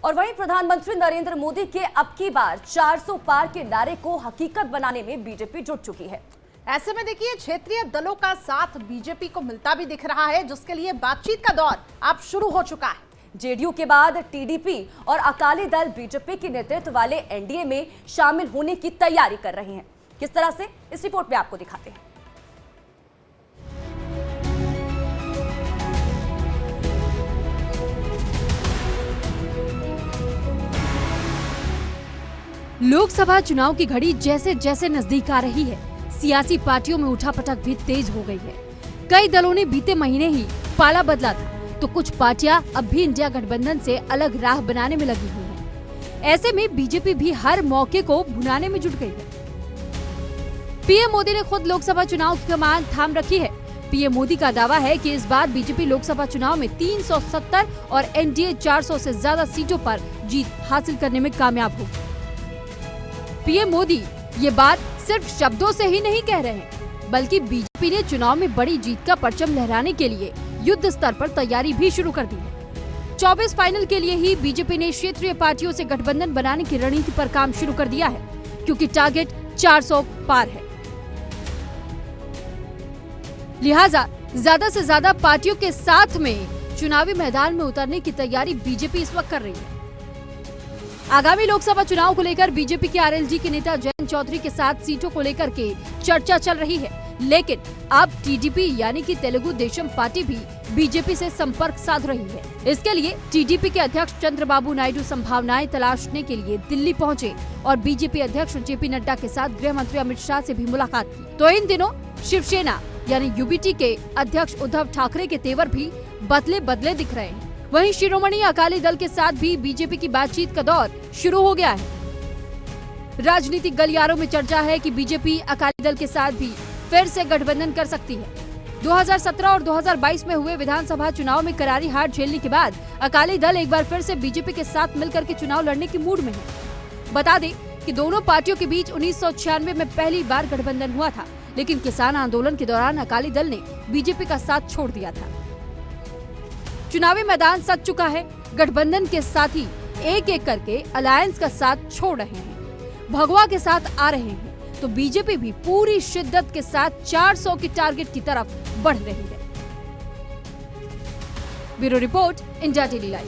और वहीं प्रधानमंत्री नरेंद्र मोदी के अब की बार 400 पार के नारे को हकीकत बनाने में बीजेपी जुट चुकी है। ऐसे में देखिए, क्षेत्रीय दलों का साथ बीजेपी को मिलता भी दिख रहा है, जिसके लिए बातचीत का दौर अब शुरू हो चुका है। जेडीयू के बाद टीडीपी और अकाली दल बीजेपी के नेतृत्व वाले एनडीए में शामिल होने की तैयारी कर रहे हैं। किस तरह से, इस रिपोर्ट में आपको दिखाते हैं। लोकसभा चुनाव की घड़ी जैसे जैसे नजदीक आ रही है, सियासी पार्टियों में उठापटक भी तेज हो गई है। कई दलों ने बीते महीने ही पाला बदला था, तो कुछ पार्टियां अब भी इंडिया गठबंधन से अलग राह बनाने में लगी हुई हैं। ऐसे में बीजेपी भी हर मौके को भुनाने में जुट गई है। पीएम मोदी ने खुद लोकसभा चुनाव की कमान थाम रखी है। पीएम मोदी का दावा है कि इस बार बीजेपी लोकसभा चुनाव में 370 और एनडीए 400 से ज्यादा सीटों पर जीत हासिल करने में कामयाब होगी। पीएम मोदी ये बात सिर्फ शब्दों से ही नहीं कह रहे हैं, बल्कि बीजेपी ने चुनाव में बड़ी जीत का परचम लहराने के लिए युद्ध स्तर पर तैयारी भी शुरू कर दी है। 24 फाइनल के लिए ही बीजेपी ने क्षेत्रीय पार्टियों से गठबंधन बनाने की रणनीति पर काम शुरू कर दिया है, क्योंकि टारगेट 400 पार है। लिहाजा ज्यादा से ज्यादा पार्टियों के साथ में चुनावी मैदान में उतरने की तैयारी बीजेपी इस वक्त कर रही है। आगामी लोकसभा चुनाव को लेकर बीजेपी के आरएलडी के नेता जयंत चौधरी के साथ सीटों को लेकर के चर्चा चल रही है, लेकिन अब टीडीपी यानी कि तेलुगु देशम पार्टी भी बीजेपी से संपर्क साध रही है। इसके लिए टीडीपी के अध्यक्ष चंद्रबाबू नायडू संभावनाएं तलाशने के लिए दिल्ली पहुंचे और बीजेपी अध्यक्ष जेपी नड्डा के साथ गृह मंत्री अमित शाह से भी मुलाकात की। तो इन दिनों शिवसेना यानी यूबीटी के अध्यक्ष उद्धव ठाकरे के तेवर भी बदले बदले दिख रहे हैं। वहीं शिरोमणि अकाली दल के साथ भी बीजेपी की बातचीत का दौर शुरू हो गया है। राजनीतिक गलियारों में चर्चा है कि बीजेपी अकाली दल के साथ भी फिर से गठबंधन कर सकती है। 2017 और 2022 में हुए विधानसभा चुनाव में करारी हार झेलने के बाद अकाली दल एक बार फिर से बीजेपी के साथ मिलकर के चुनाव लड़ने की मूड में है। बता दें कि दोनों पार्टियों के बीच 1996 में पहली बार गठबंधन हुआ था, लेकिन किसान आंदोलन के दौरान अकाली दल ने बीजेपी का साथ छोड़ दिया था। चुनावी मैदान सज चुका है। गठबंधन के साथी एक एक करके अलायंस का साथ छोड़ रहे हैं, भगवा के साथ आ रहे हैं, तो बीजेपी भी पूरी शिद्दत के साथ 400 की टारगेट की तरफ बढ़ रही है। Bureau report, India Tele live.